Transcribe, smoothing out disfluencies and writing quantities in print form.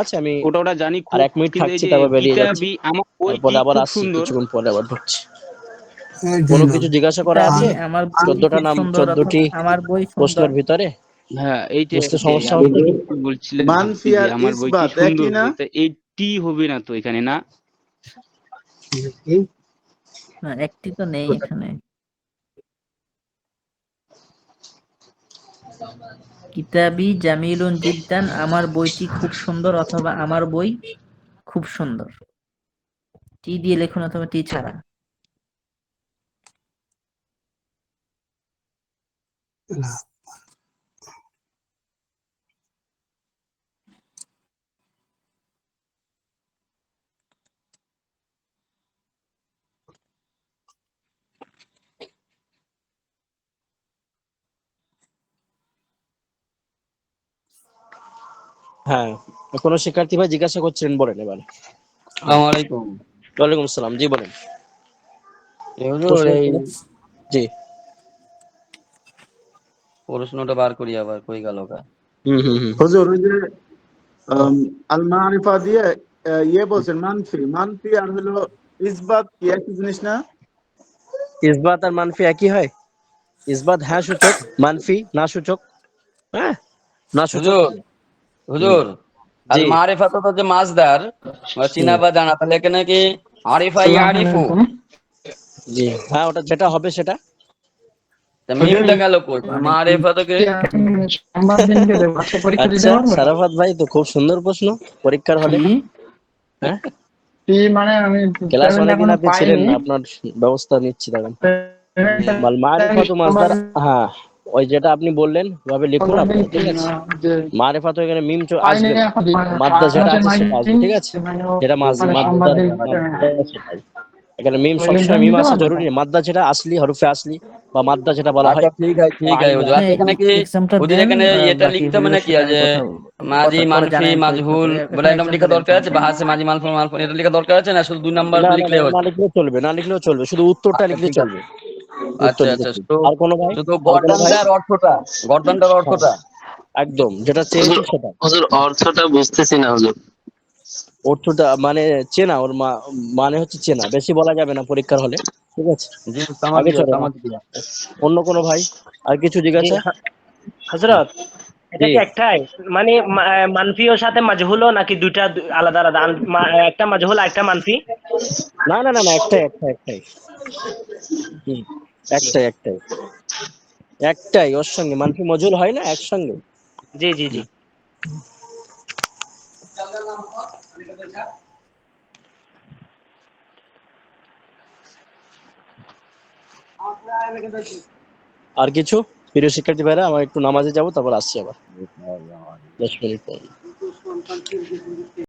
আছে আমি ওটা ওটা জানি আর খুব, 1 মিনিট কিন্তু এই থাকছি, যে তারপর বেরিয়ে যাচ্ছি। কিতাবি আমার বইটি তারপরে আবার খুব আসছি, সুন্দর। কিছুক্ষণ পরে আবার ঢুকছি। এই কোনো দিলাম। কিছু জিজ্ঞাসা করা কিতাবি আছে? আমার বই 14টা খুব নাম, সুন্দর 14টি অথবা আমার বই সুন্দর। প্রশ্নের ভিতরে হ্যাঁ, এইটা বুঝতে এইটাই সমস্যা আপনি হচ্ছে কি? কি বলছিলেন ভাবছি মানফি যে আর আমার বইটি ইসবাত সুন্দর একই না? হবে, তা এইটি হবে না তো এখানে, না? না, একটি তো নেই এখানে। কিতাবি জামিলুন জিদ্দান, আমার বইটি খুব সুন্দর অথবা আমার বই খুব সুন্দর। টি দিয়ে লিখুন অথবা টি ছাড়া। না, হ্যাঁ, কোনো শিক্ষার্থী ভাই জিজ্ঞাসা করছিলেন, বলেন এবার। আসসালামু আলাইকুম। ওয়ালাইকুম আসসালাম, জি বলেন। হুজুর, প্রশ্ন এই ছিল? জি। প্রশ্নটা বার করি, আবার কই গেল গা? হুজুর ওই যে আল মারিফা দিয়ে ইয়ে বলছেন মানফি, মানফি আর হলো ইসবাত কি একই জিনিস না? ইসবাত আর মানফি একই হয়? ইসবাত হ্যাঁ সূচক, মানফি না সূচক। হ্যাঁ, না সূচক। হুজুর, হুজুর, আল জি। মারিফা তো হচ্ছে মাসদার, চিনা বা জানা, তাহলে এখানে কি আরিফা ইয়ারিফু, জি হ্যাঁ, ওটা যেটা হবে সেটা। তা মিমটা গেল কই? মারিফা থেকে আচ্ছা, সারাফাত ভাই তো খুব সুন্দর প্রশ্ন পরীক্ষার হলে। হ্যাঁ, ক্লাস অনেকদিন আপনি ছিলেন না, আপনার ব্যবস্থা নিচ্ছি দাঁড়ান। মাল মারিফাতু মাসদার, হ্যাঁ ওই যেটা আপনি বললেন ওভাবে লিখুন আপনি, ঠিক আছে। মারিফাত এখানে মিম আসবে না, মাদ্দা যেটা আছে সেটা আসবে, ঠিক আছে। যেটা মাদ্দার সেটাই। এখানে মিম সবসময় মিম আসা জরুরি না, মাদ্দা যেটা আসলি, হরফে আসলি বা মাদ্দা যেটা বলা হয়। আচ্ছা, ঠিক আছে, ঠিক আছে হুজুর। আচ্ছা, এখানে কি এক্সামটা হুজুর দেন, এখানে এটা বাকি লিখতে হবে হুজুরের নাকি সাথে আমি যে কথা বলবো। মাজি পরে মানফি জানাবেন পরীক্ষার মাজহুল পরে, বলে এখন একদম এক্সামটা লেখা দেন, দরকার আছে, সমস্যা বা নেই। আছে মাজি মানফুল মানফুল এটা লেখা দরকার আছে, না শুধু 2 নাম্বার না না লিখলে না, না হচ্ছে? লিখলেও চলবে, না লিখলেও চলবে, শুধু উত্তরটা আচ্ছা, লিখলে ঠিক আছে। চলবে। উত্তর আচ্ছা, লিখে আচ্ছা, চলবে। শুধু আর কোনো ভাই? শুধু আর কোনো ভাই? গর্দানটার অর্থটা, গর্দানটার হ্যাঁ, অর্থটা। একদম যেটা চেয়েছি সেটা। হুজুর অর্থটা বুঝতেছি না হুজুর। অর্থটা মানে চেনা, ওর মানে হচ্ছে চেনা, বেশি বলা যাবে না পরীক্ষার হলে, ঠিক আছে। জি, তামাক আগে দিয়া, চলো না, তামাক দিয়া। অন্য কোনো ভাই আর কিছু জি জিজ্ঞাসা? হযরত, এটা জি কি একটাই, মানে মানফি ও সাথে মাজহুল নাকি দুইটা আলাদা আলাদা? একটা মাজহুল আর একটা মানফি? না না না না, একটাই একটাই একটাই। হুম, একটাই একটাই একটাই, ওর সঙ্গে মানফি মজুল হয় না একসঙ্গে। জি জি জি। আর কিছু? প্রিয় শিক্ষার্থী ভাইরা, আমার একটু নামাজে যাবো, তারপর আসছি আবার 10 মিনিট পর।